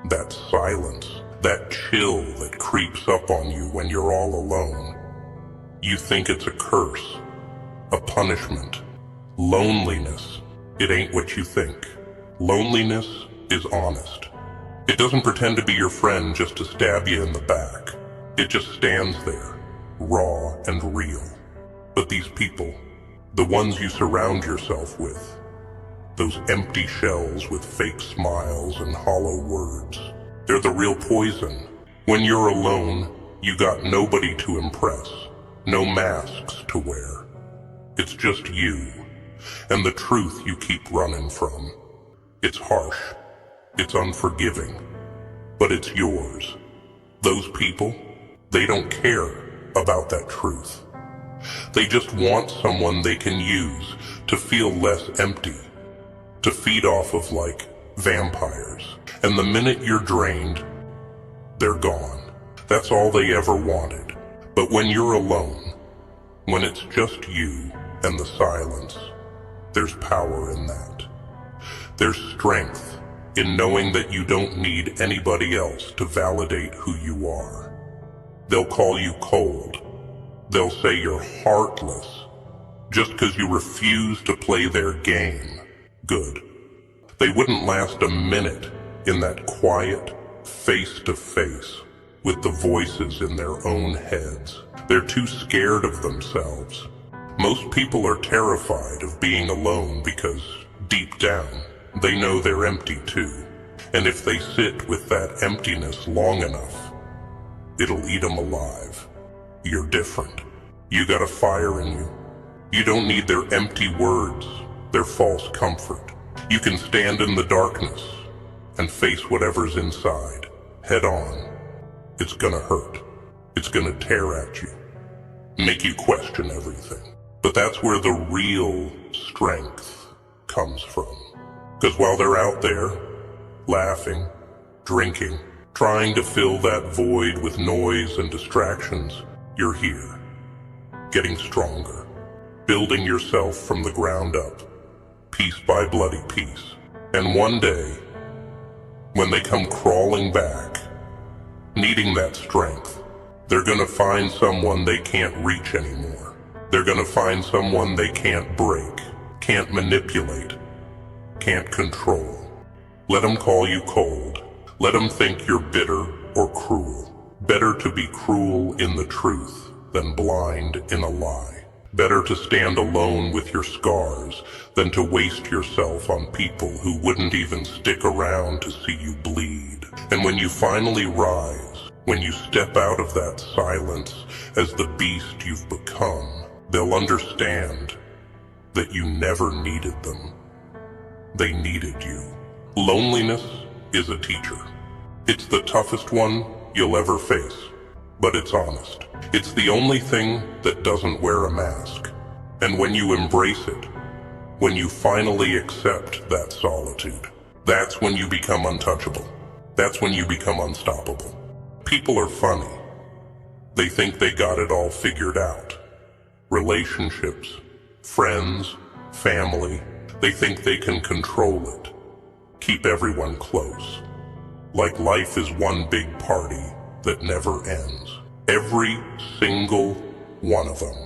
that silence, that chill that creeps up on you when you're all alone. You think it's a curse, a punishment. Loneliness, it ain't what you think. Loneliness is honest. It doesn't pretend to be your friend just to stab you in the back. It just stands there, raw and real. But these people, the ones you surround yourself with, those empty shells with fake smiles and hollow words, they're the real poison. When you're alone, you got nobody to impress, no masks to wear. It's just you, and the truth you keep running from. It's harsh, it's unforgiving, but it's yours. Those people, they don't care about that truth. They just want someone they can use to feel less empty, to feed off of like vampires. And the minute you're drained, they're gone. That's all they ever wanted. But when you're alone, when it's just you and the silence, there's power in that. There's strength in knowing that you don't need anybody else to validate who you are. They'll call you cold. They'll say you're heartless just because you refuse to play their game. Good. They wouldn't last a minute in that quiet, face-to-face with the voices in their own heads. They're too scared of themselves. Most people are terrified of being alone because, deep down, they know they're empty too. And if they sit with that emptiness long enough, it'll eat them alive. You're different. You got a fire in you. You don't need their empty words, their false comfort. You can stand in the darkness and face whatever's inside, head on. It's gonna hurt. It's gonna tear at you, make you question everything. But that's where the real strength comes from. Because while they're out there, laughing, drinking, trying to fill that void with noise and distractions, you're here, getting stronger, building yourself from the ground up, piece by bloody piece. And one day, when they come crawling back, needing that strength, they're gonna find someone they can't reach anymore. They're gonna find someone they can't break, can't manipulate, can't control. Let them call you cold. Let them think you're bitter or cruel. Better to be cruel in the truth than blind in a lie. Better to stand alone with your scars than to waste yourself on people who wouldn't even stick around to see you bleed. And when you finally rise, when you step out of that silence as the beast you've become, they'll understand that you never needed them. They needed you. Loneliness is a teacher. It's the toughest one you'll ever face, but it's honest. It's the only thing that doesn't wear a mask. And when you embrace it, when you finally accept that solitude, that's when you become untouchable. That's when you become unstoppable. People are funny. They think they got it all figured out. Relationships, friends, family, they think they can control it, keep everyone close. Like life is one big party that never ends. Every single one of them.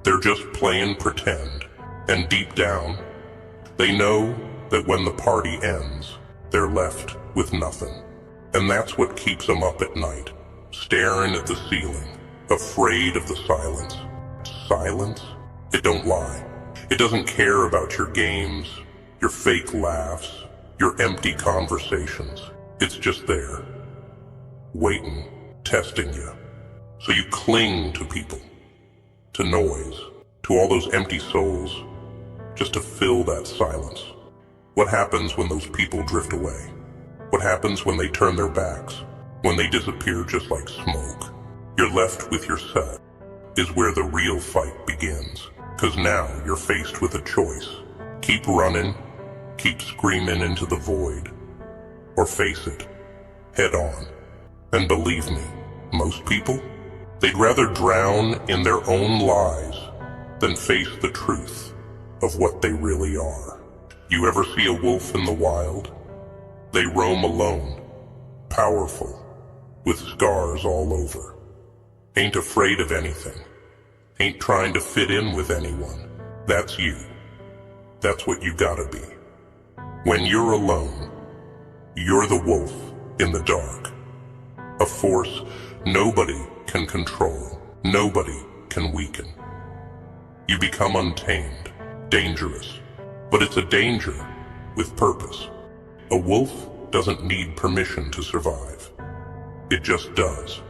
They're just playing pretend. And deep down, they know that when the party ends, they're left with nothing. And that's what keeps them up at night, staring at the ceiling, afraid of the silence. Silence? It don't lie. It doesn't care about your games, your fake laughs, your empty conversations. It's just there, waiting, testing you. So you cling to people, to noise, to all those empty souls, just to fill that silence. What happens when those people drift away? What happens when they turn their backs? When they disappear just like smoke? You're left with yourself, is where the real fight begins. 'Cause now you're faced with a choice. Keep running, keep screaming into the void, or face it, head on. And believe me, most people, they'd rather drown in their own lies than face the truth of what they really are. You ever see a wolf in the wild? They roam alone, powerful, with scars all over. Ain't afraid of anything. Ain't trying to fit in with anyone. That's you. That's what you gotta be. When you're alone, you're the wolf in the dark. A force nobody can control, nobody can weaken. You become untamed, dangerous, but it's a danger with purpose. A wolf doesn't need permission to survive. It just does.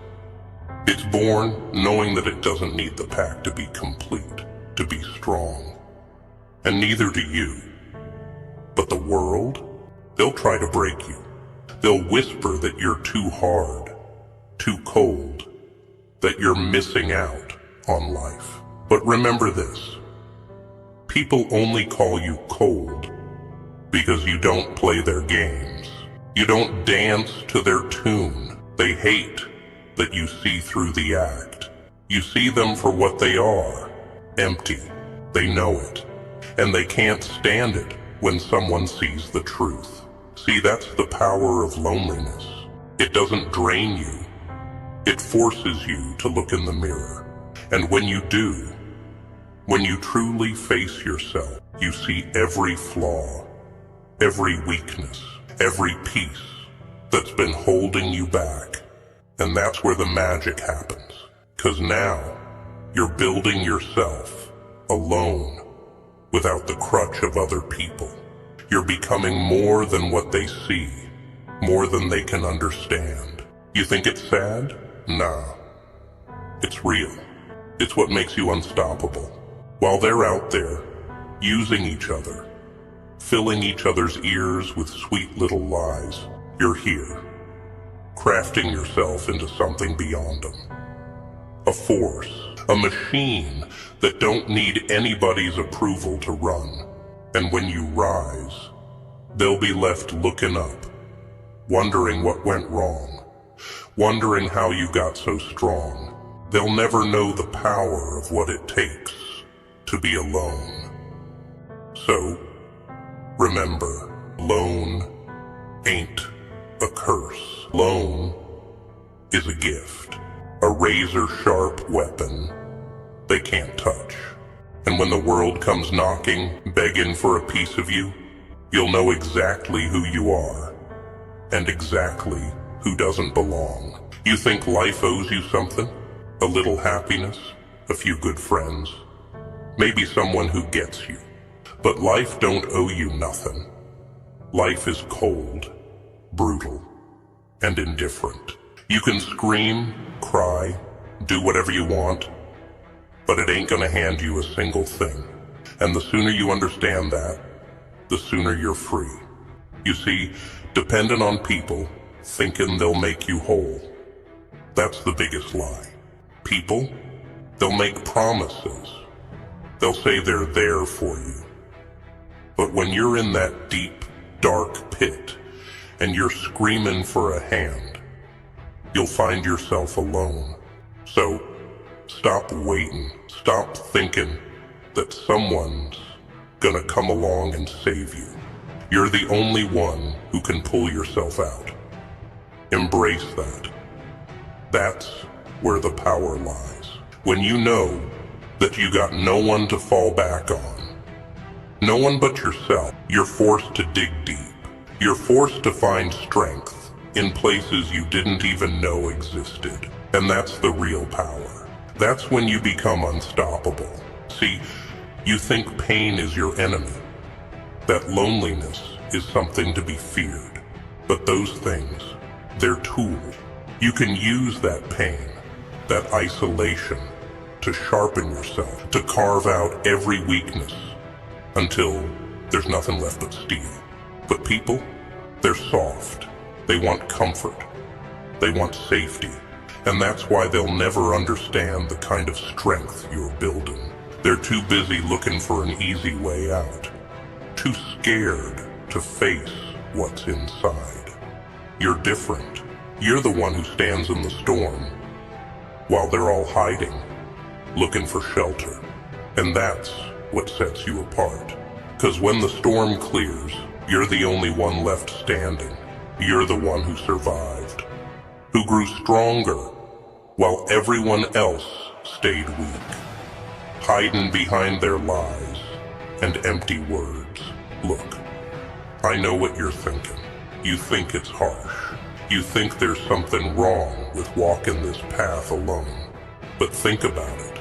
It's born knowing that it doesn't need the pack to be complete, to be strong. And neither do you. But the world, they'll try to break you. They'll whisper that you're too hard, too cold, that you're missing out on life. But remember this, people only call you cold because you don't play their games. You don't dance to their tune. They hate that you see through the act. You see them for what they are, empty. They know it, and they can't stand it when someone sees the truth. See, that's the power of loneliness. It doesn't drain you. It forces you to look in the mirror. And when you do, when you truly face yourself, you see every flaw, every weakness, every piece that's been holding you back. And that's where the magic happens. 'Cause now, you're building yourself alone, without the crutch of other people. You're becoming more than what they see, more than they can understand. You think it's sad? Nah. It's real. It's what makes you unstoppable. While they're out there, using each other, filling each other's ears with sweet little lies, you're here, crafting yourself into something beyond them. A force, a machine that don't need anybody's approval to run. And when you rise, they'll be left looking up, wondering what went wrong, wondering how you got so strong. They'll never know the power of what it takes to be alone. So, remember, lone ain't a curse. Lone is a gift, a razor-sharp weapon they can't touch. And when the world comes knocking, begging for a piece of you, you'll know exactly who you are, and exactly who doesn't belong. You think life owes you something? A little happiness, a few good friends, maybe someone who gets you. But life don't owe you nothing. Life is cold, brutal, and indifferent. You can scream, cry, do whatever you want, but it ain't gonna hand you a single thing. And the sooner you understand that, the sooner you're free. You see, dependent on people, thinking they'll make you whole. That's the biggest lie. People, they'll make promises. They'll say they're there for you. But when you're in that deep, dark pit, and you're screaming for a hand, you'll find yourself alone. So, stop waiting. Stop thinking that someone's gonna come along and save you. You're the only one who can pull yourself out. Embrace that. That's where the power lies. When you know that you got no one to fall back on, no one but yourself, you're forced to dig deep. You're forced to find strength in places you didn't even know existed. And that's the real power. That's when you become unstoppable. See, you think pain is your enemy, that loneliness is something to be feared. But those things, they're tools. You can use that pain, that isolation, to sharpen yourself, to carve out every weakness until there's nothing left but steel. But people, they're soft. They want comfort. They want safety. And that's why they'll never understand the kind of strength you're building. They're too busy looking for an easy way out. Too scared to face what's inside. You're different. You're the one who stands in the storm, while they're all hiding, looking for shelter. And that's what sets you apart. 'Cause when the storm clears, you're the only one left standing. You're the one who survived, who grew stronger, while everyone else stayed weak, hiding behind their lies and empty words. Look, I know what you're thinking. You think it's harsh. You think there's something wrong with walking this path alone. But think about it.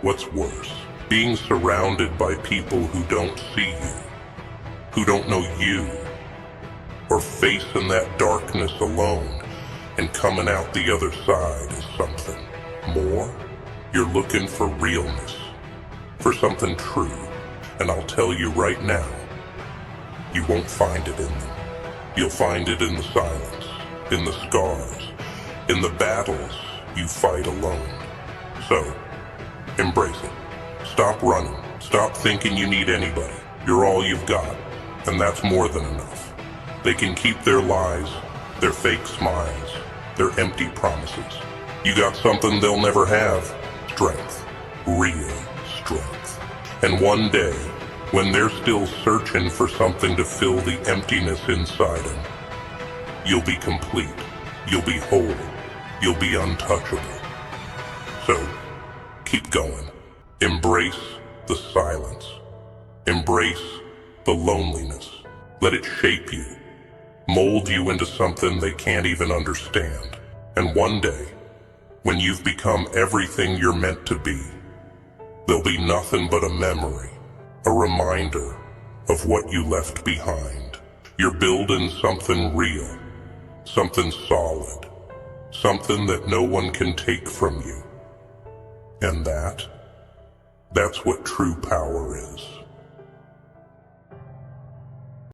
What's worse? Being surrounded by people who don't see you, who don't know you, or facing that darkness alone and coming out the other side is something more. You're looking for realness, for something true, and I'll tell you right now, you won't find it in them. You'll find it in the silence, in the scars, in the battles you fight alone. So, embrace it. Stop running. Stop thinking you need anybody. You're all you've got, and that's more than enough. They can keep their lies, their fake smiles, their empty promises. You got something they'll never have. Strength. Real strength. And one day, when they're still searching for something to fill the emptiness inside them, you'll be complete. You'll be whole. You'll be untouchable. So, keep going. Embrace the silence. Embrace the loneliness. Let it shape you. Mold you into something they can't even understand. And one day, when you've become everything you're meant to be, there'll be nothing but a memory, a reminder of what you left behind. You're building something real, something solid, something that no one can take from you. And that's what true power is.